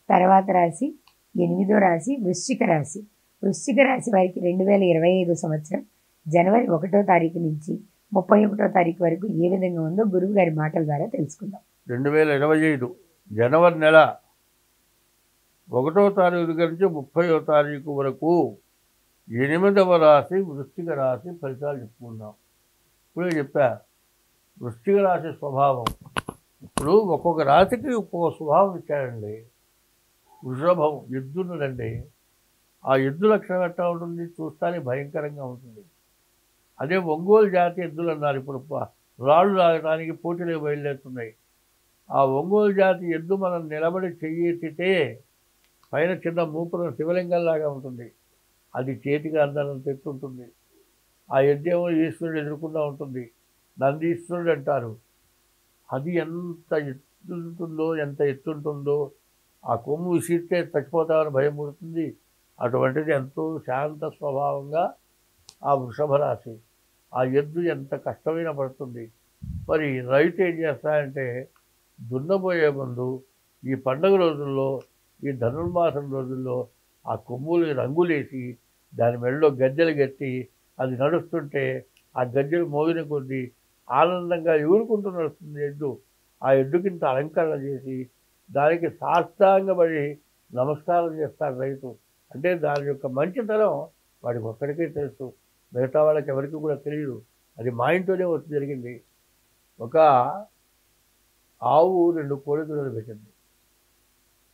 తర్వాత రాశి 8వ రాశి వృశ్చిక రాశి. వృశ్చిక రాశి వారికి 2025 సంవత్సరం జనవరి 1వ తారీఖు నుంచి 31వ తారీఖు వరకు ఏ విధంగా ఉందో గురువు గారి మాటల ద్వారా తెలుసుకుందాం. 2025 జనవరి నెల 1వ తారీఖు దగ్గర నుంచి 30వ తారీఖు వరకు 8వ రాశి వృశ్చిక రాశి ఫలితాలు చెప్పుకుందాం. ఇప్పుడే చెప్పా వృశ్చిక రాశి స్వభావం. ఇప్పుడు ఒక్కొక్క రాశికి ఒక్కొక్క స్వభావం ఇచ్చాడండి. వృషభం ఎద్దున్నదండి. ఆ ఎద్దు లక్షణం ఎట్లా ఉంటుంది, చూస్తానికి భయంకరంగా ఉంటుంది. అదే ఒంగోలు జాతి ఎద్దులు అన్నారు. ఇప్పుడు రాళ్ళు లాగడానికి పోటీలు బయలుదేరుతున్నాయి. ఆ ఒంగోలు జాతి ఎద్దు మనం నిలబడి చెయ్యెత్తితే పైన చిన్న మూపురం శివలింగంలాగా ఉంటుంది. అది చేతికి అందనంత ఎత్తుంటుంది. ఆ ఎద్దేమో ఈశ్వరుడు ఎదుర్కొంటూ ఉంటుంది. నందీశ్వరుడు అంటారు. అది ఎంత ఎత్తుంటుందో, ఎంత ఎత్తుంటుందో, ఆ కొమ్ము విసిరితే చచ్చిపోతామని భయం పుడుతుంది. అటువంటిది ఎంతో శాంత స్వభావంగా ఆ వృషభ రాశి. ఆ ఎద్దు ఎంత కష్టమైన పడుతుంది. మరి రైతు ఏం చేస్తాడంటే దున్నబోయే ముందు ఈ పండుగ రోజుల్లో, ఈ ధనుర్మాసం రోజుల్లో ఆ కొమ్ములు రంగులేసి దాని మెడలో గజ్జలు కట్టి అది నడుస్తుంటే ఆ గజ్జలు మోగిన కొద్దీ ఆనందంగా ఎగురుకుంటూ నడుస్తుంది ఎద్దు. ఆ ఎద్దుకింత అలంకరణ చేసి దానికి సాష్టాంగపడి నమస్కారం చేస్తాడు రైతు. అంటే దాని యొక్క మంచితనం వాడికి ఒక్కడికే తెలుసు, మిగతా వాళ్ళకి ఎవరికి కూడా తెలియదు. అది మా ఇంట్లోనే వచ్చి జరిగింది. ఒక ఆవు 2 కోడిదూడలు పెట్టింది.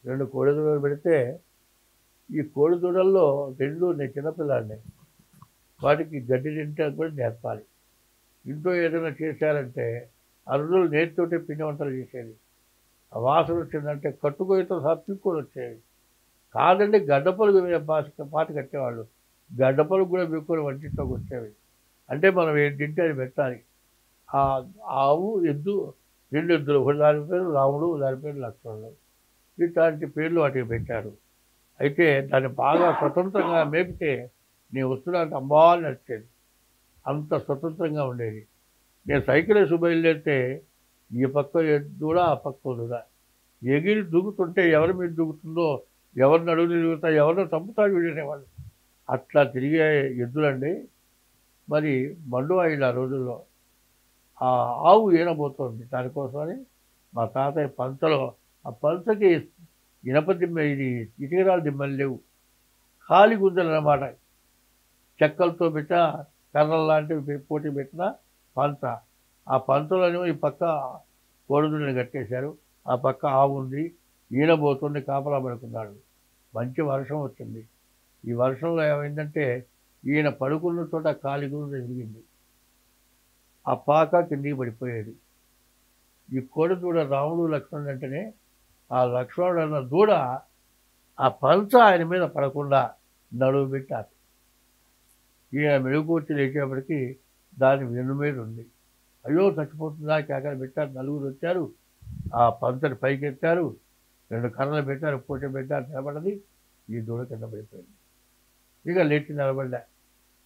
2 కోడిదూడలు పెడితే ఈ కోడిదూడల్లో 2 నేను చిన్నపిల్లాడిని, వాటికి గడ్డి తింటే కూడా నేర్పాలి. ఇంట్లో ఏదైనా చేశారంటే ఆ రోజులు నేతితోటే పిండి వంటలు చేసేది. ఆ వాసన వచ్చిందంటే కట్టుకోయితో సహా పీక్కొని వచ్చేవి. కాదండి గడ్డపలుగు పాట కట్టేవాళ్ళు. గడ్డపలుగు కూడా పీక్కొని వంటింట్లోకి వచ్చేవి. అంటే మనం ఏం తింటే అది పెట్టాలి. ఆ ఆవు ఎద్దు 2 ఎద్దులు, ఒకటి దాని పేరు రాముడు, దాని పేరు లక్ష్మణుడు. ఇట్లాంటి పేర్లు వాటికి పెట్టారు. అయితే దాన్ని బాగా స్వతంత్రంగా మేపితే నేను వస్తున్నాను అమ్మా అని నడిచేది. అంత స్వతంత్రంగా ఉండేది. నేను సైకిల్ వేసి బయలుదేరితే ఈ పక్క దూడ, ఆ పక్క దూడ ఎగిరి దూకుతుంటే ఎవరి మీద దూకుతుందో, ఎవరిని అడుగు తిరుగుతా, ఎవరిని చంపుతాడు వీడనేవాళ్ళు. అట్లా తిరిగే ఎద్దులండి. మరి మండు అయింది ఆ రోజుల్లో. ఆ ఆవు ఈనబోతోంది. దానికోసమని మా తాతయ్య పంచలో, ఆ పంచకి ఇనప దిమ్మ, ఇది ఇటుకరాలు దిమ్మలు లేవు, ఖాళీ గుంజలు అన్నమాట. చెక్కలతో పెట్టిన కర్రలు లాంటివి పోటీ పెట్టిన పంచ. ఆ పంచలోనేమో ఈ పక్క కోడిదూడని కట్టేశారు, ఆ పక్క ఆవు ఉంది. ఈనబోతుంది, కాపలా పడుకున్నాడు. మంచి వర్షం వచ్చింది. ఈ వర్షంలో ఏమైందంటే ఈయన పడుకున్న చోట ఖాళీ గుంజ ఎదిగింది. ఆ పాక కిందికి పడిపోయేది. ఈ కోడిదూడ రాముడు లక్ష్మణుడు అంటేనే ఆ లక్ష్మణుడు అన్న దూడ ఆ పంచ ఆయన మీద పడకుండా నడువు పెట్టారు. ఈయన మెరుగుకొచ్చి లేచేపటికి దాని వెన్ను మీద ఉంది. అయ్యో చచ్చిపోతుందా కేకలు పెట్టారు. 4 వచ్చారు. ఆ పంచని పైకెత్తారు, 2 కర్రలు పెట్టారు, పోటీ పెట్టారు. నిలబడది. ఈ దూడ కింద పడిపోయింది. ఇక లేచి నిలబడ్డా,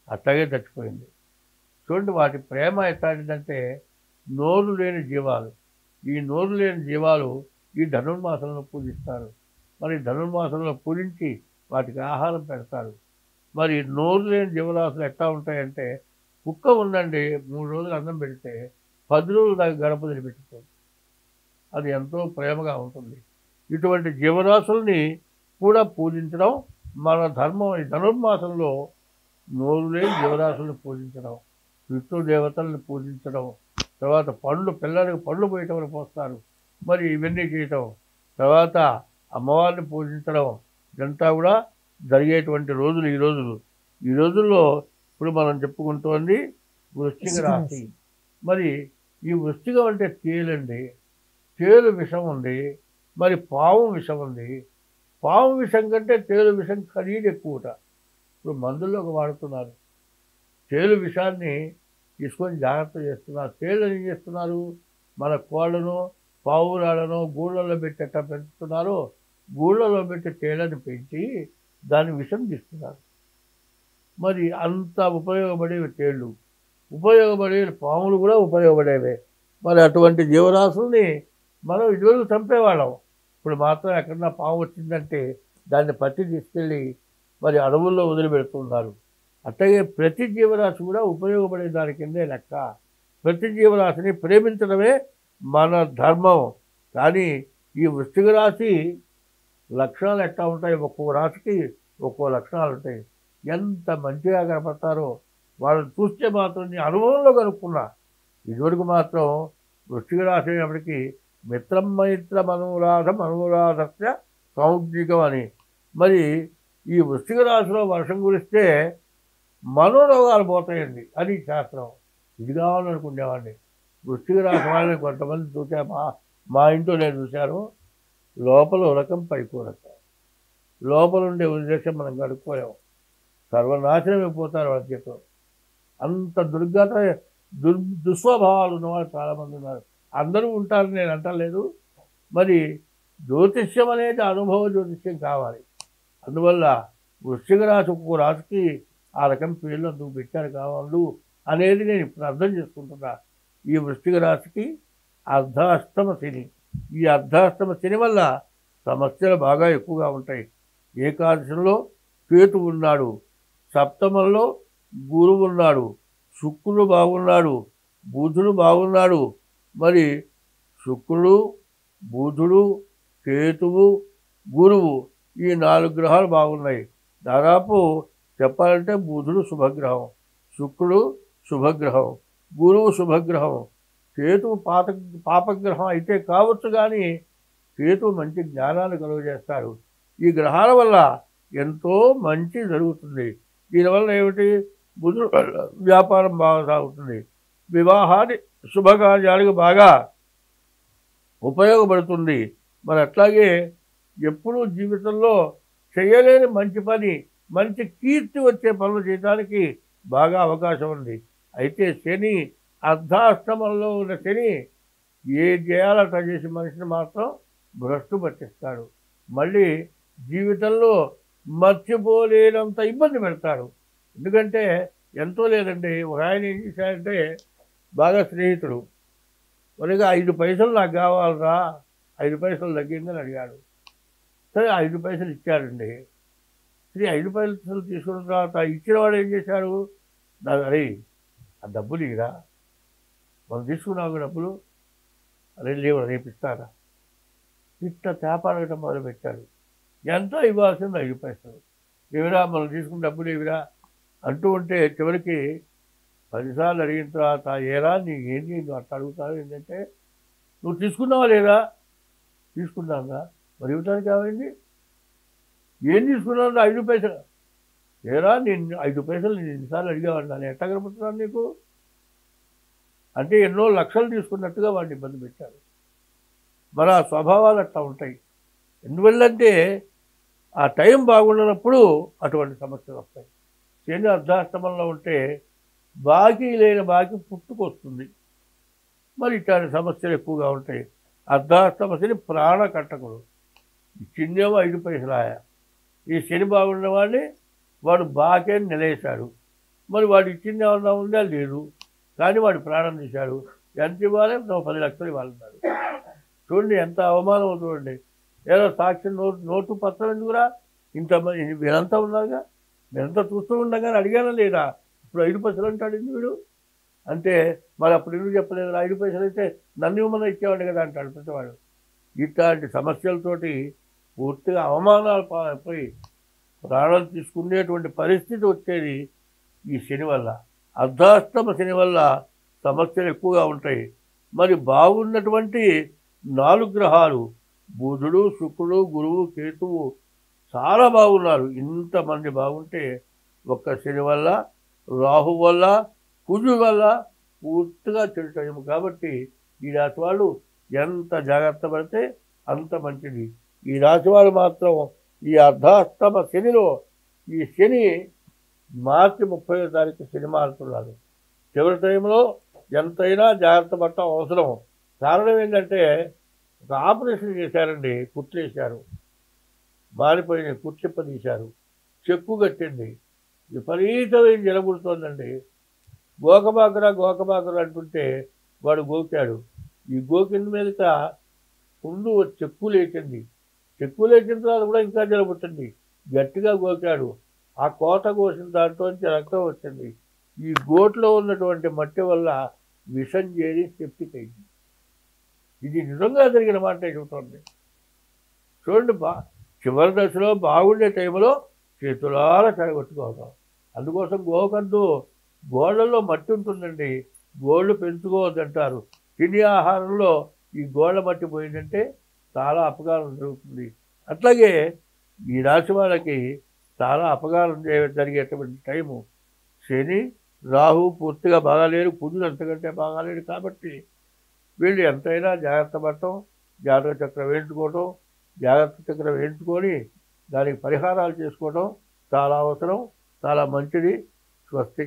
అట్లాగే చచ్చిపోయింది. చూడండి వాటి ప్రేమ ఎట్లాంటిదంటే నోరు లేని జీవాలు. ఈ నోరు లేని జీవాలు ఈ ధనుర్మాసంలో పూజిస్తారు. మరి ధనుర్మాసంలో పూజించి వాటికి ఆహారం పెడతారు. మరి నోరు లేని జీవరాశులు ఎట్లా ఉంటాయంటే కుక్క ఉందండి, 3 రోజులు అన్నం పెడితే 10 రోజులు దాకా గడప పెట్టుకోండి. అది ఎంతో ప్రేమగా ఉంటుంది. ఇటువంటి జీవరాశుల్ని కూడా పూజించడం మన ధర్మం. ఈ ధనుర్మాసంలో నోరు లేని జీవరాశుల్ని పూజించడం, పితృదేవతల్ని పూజించడం, తర్వాత పిల్లలకు పండ్లు పోయటం పోస్తారు. మరి ఇవన్నీ చేయటం, తర్వాత అమ్మవారిని పూజించడం, ఇదంతా కూడా జరిగేటువంటి రోజులు ఈ రోజుల్లో. ఇప్పుడు మనం చెప్పుకుంటోంది వృశ్చిక రాశి. మరి ఈ వృశ్చికం అంటే తేలండి. తేలు విషం ఉంది, మరి పాము విషం ఉంది. పాము విషం కంటే తేలు విషం ఖరీదు ఎక్కువట. ఇప్పుడు మందుల్లోకి వాడుతున్నారు. తేలు విషాన్ని తీసుకొని జాగ్రత్త చేస్తున్నారు. తేలు ఏం చేస్తున్నారు, మన కోళ్ళను, పావురాలను గూళ్ళలో పెట్టి ఎట్లా పెంచుతున్నారో గూళ్ళలో పెట్టి తేలని పెంచి దాని విషం తీస్తున్నారు. మరి అంత ఉపయోగపడేవి తేళ్ళు, ఉపయోగపడే పాములు కూడా ఉపయోగపడేవే. మరి అటువంటి జీవరాశుల్ని మనం ఇదివరకు చంపేవాళ్ళం. ఇప్పుడు మాత్రం ఎక్కడన్నా పాము వచ్చిందంటే దాన్ని పట్టి తీసుకెళ్ళి మరి అడవుల్లో వదిలిపెడుతున్నారు. అట్లాగే ప్రతి జీవరాశి కూడా ఉపయోగపడే దాని కిందే లెక్క. ప్రతి జీవరాశిని ప్రేమించడమే మన ధర్మం. కానీ ఈ వృశ్చిక రాశి లక్షణాలు ఎట్లా ఉంటాయి, ఒక్కో రాశికి ఒక్కో లక్షణాలు ఉంటాయి. ఎంత మంచిగా కనపడతారో వాళ్ళని చూస్తే మాత్రం నీ అనుభవంలో కనుక్కున్నా. ఇదివరకు మాత్రం వృశ్చిక రాశి అయినప్పటికీ మిత్రం మైత్ర మనోరాధస్య సౌజ్ఞికం అని. మరి ఈ వృశ్చిక రాశిలో వర్షం కురిస్తే మనోరోగాలు పోతాయండి అని శాస్త్రం. ఇది కావాలనుకునేవాడిని. వృశ్చిక రాశి వాళ్ళని కొంతమంది చూసా, మా ఇంట్లో నేను చూశాను. లోపల ఉరకం పైకి ఉరకం, లోపల ఉండే ఉద్దేశం మనం కడుక్కోలేము. సర్వనాశనం అయిపోతారు వాళ్ళ చేతిలో. అంత దుస్వభావాలు ఉన్నవాళ్ళు చాలామంది ఉన్నారు. అందరూ ఉంటారని నేను అంటలేదు. మరి జ్యోతిష్యం అనేది అనుభవ జ్యోతిష్యం కావాలి. అందువల్ల వృశ్చిక రాశి ఒక్కో రాశికి ఆ రకం పేర్లు అందుకు పెట్టారు కావాలి అనేది నేను ఇప్పుడు అర్థం చేసుకుంటున్నా. ఈ వృశ్చిక రాశికి అర్ధాష్టమ శని. ఈ అర్ధాష్టమ శని వల్ల సమస్యలు బాగా ఎక్కువగా ఉంటాయి. ఏకాదశంలో కేతు ఉన్నాడు, సప్తమంలో గురువు ఉన్నాడు, శుక్రుడు బాగున్నాడు, బుధుడు బాగున్నాడు. మరి శుక్రుడు, బుధుడు, కేతువు, గురువు ఈ 4 గ్రహాలు బాగున్నాయి. దాదాపు చెప్పాలంటే బుధుడు శుభగ్రహం, శుక్రుడు శుభగ్రహం, గురువు శుభగ్రహం, కేతువు పాపగ్రహం అయితే కావచ్చు. కానీ కేతువు మంచి జ్ఞానాన్ని కలుగజేస్తాడు. ఈ గ్రహాల వల్ల ఎంతో మంచి జరుగుతుంది. దీనివల్ల ఏమిటి, బుధుడు వ్యాపారం బాగా సాగుతుంది, వివాహాది శుభకార్యాలకు బాగా ఉపయోగపడుతుంది. మరి అట్లాగే ఎప్పుడూ జీవితంలో చేయలేని మంచి పని, మంచి కీర్తి వచ్చే పనులు చేయడానికి బాగా అవకాశం ఉంది. అయితే శని అర్ధాష్టమంలో ఉన్న శని ఏ చేయాలట చేసి మనిషిని మాత్రం భ్రష్టు పట్టిస్తాడు. మళ్ళీ జీవితంలో మర్చిపోలేనంత ఇబ్బంది పెడతాడు. ఎందుకంటే ఎంతో లేదండి. ఒక ఆయన ఏం చేశాడంటే బాగా స్నేహితుడు, మనకి 5 పైసలు నాకు కావాలరా, 5 పైసలు తగ్గిందని అడిగాడు. సరే 5 పైసలు ఇచ్చాడండి. సరే 5 పైసలు తీసుకున్న తర్వాత ఇచ్చిన వాడు ఏం చేశాడు, అరే ఆ డబ్బులు ఇరా, మనం తీసుకున్నాము డబ్బులు, అరే లేవు రేపు ఇస్తారా, ఇట్లా తేపాడగటం మొదలుపెట్టాడు. ఎంతో ఇవ్వాల్సింది 5 పైసలు. ఏవిరా మనం తీసుకున్న డబ్బులు ఏవిరా అంటూ ఉంటే చివరికి 10 సార్లు అడిగిన తర్వాత ఏరా నీకు ఏంటి నువ్వు అట్లా అడుగుతావు, ఏంటంటే నువ్వు తీసుకున్నావా లేదా, తీసుకున్నాగా, మరి ఇవ్వటానికి కావాలి, ఏం తీసుకున్నావు 5 పైసలు, ఏరా నేను 5 పైసలు నేను ఎన్నిసార్లు అడిగేవాడిని, నేను ఎట్లా కనపడుతున్నాను నీకు అంటే ఎన్నో లక్షలు తీసుకున్నట్టుగా వాడిని ఇబ్బంది పెట్టారు. మరి ఆ స్వభావాలు అట్లా ఉంటాయి. ఎందువల్లంటే ఆ టైం బాగుండనప్పుడు అటువంటి సమస్యలు వస్తాయి. శని అర్ధాష్టమంలో ఉంటే బాకీ లేని బాకీ పుట్టుకొస్తుంది. మరి ఇట్లాంటి సమస్యలు ఎక్కువగా ఉంటాయి. అర్ధాష్టమ శని ప్రాణ కట్టకుడు, చిన్నేమో 5 పైసలాయ. ఈ శని బాగున్న వాడిని వాడు బాకే నిలేశాడు. మరి వాడు ఇచ్చింది ఏమన్నా ఉందా, లేదు. కానీ వాడు ప్రాణం తీశాడు. ఎంత ఇవ్వాలి, 10 లక్షలు ఇవ్వాలన్నాడు. చూడండి ఎంత అవమానం. చూడండి ఏదో సాక్షి నోటు పత్రం ఎందుకురా, ఇంతమంది వీరంతా ఉన్నారుగా, మీరంతా చూస్తూ ఉండగానే అడిగానా లేదా, ఇప్పుడు 5 పైసలు అంటాడు వీడు. అంటే మరి అప్పుడు ఎందుకు చెప్పలేదు, 5 పైసలు అయితే నన్ను ఇవ్వమని ఇచ్చేవాడు కదా అంటాడు ప్రతివాడు. ఇట్లాంటి సమస్యలతోటి పూర్తిగా అవమానాలు పాలైపోయి ప్రాణాలు తీసుకునేటువంటి పరిస్థితి వచ్చేది ఈ శని వల్ల. అర్ధాష్టమ శని వల్ల సమస్యలు ఎక్కువగా ఉంటాయి. మరి బాగున్నటువంటి 4 గ్రహాలు బుధుడు, శుక్రుడు, గురువు, కేతువు చాలా బాగున్నారు. ఇంతమంది బాగుంటే ఒక్క శని వల్ల, రాహు వల్ల, కుజు వల్ల పూర్తిగా చెడు టైం. కాబట్టి ఈ రాశి వాళ్ళు ఎంత జాగ్రత్త పడితే అంత మంచిది. ఈ రాశి వాళ్ళు మాత్రం ఈ అర్ధాష్టమ శనిలో, ఈ శని మార్చి 30వ తారీఖు శని మారుతున్నారు. చివరి టైంలో ఎంతైనా జాగ్రత్త పడటం అవసరం. కారణం ఏంటంటే ఒక ఆపరేషన్ చేశారండి, కుట్లేశారు, మారిపోయిన కుట్లిప్ప తీశారు, చెక్కు కట్టింది, విపరీతమైన జలబుడుతోందండి. గోకబాకురా అంటుంటే వాడు గోకాడు. ఈ గోకింద మీదట చెక్కు లేచింది. ఎక్కువ లేచిన తర్వాత కూడా ఇంకా జలుబుతుంది. గట్టిగా గోకాడు, ఆ కోత కోసిన దాంట్లోంచి రక్తం వచ్చింది. ఈ గోట్లో ఉన్నటువంటి మట్టి వల్ల విషం చేరి సెప్టిక్ అయింది. ఇది నిజంగా జరిగిన మాట చెబుతోంది. చూడండి, చివరి దశలో బాగుండే టైంలో చేతులారా చెడగొట్టుకోవడం. అందుకోసం గోకద్దు. గోళ్ళల్లో మట్టి ఉంటుందండి, గోళ్ళు పెంచుకోవద్దంటారు. తినే ఆహారంలో ఈ గోళ్ళ మట్టి పోయిందంటే చాలా అపకారం జరుగుతుంది. అట్లాగే ఈ రాశి వాళ్ళకి చాలా అపకారం జరిగేటువంటి టైము శని, రాహు పూర్తిగా బాగాలేరు, కుజుడు అంతకంటే బాగాలేడు. కాబట్టి వీళ్ళు ఎంతైనా జాగ్రత్త పడటం, జాతక చక్రం వేయించుకోవటం, జాగ్రత్త చక్రం వేయించుకొని దానికి పరిహారాలు చేసుకోవడం చాలా అవసరం, చాలా మంచిది. స్వస్తి.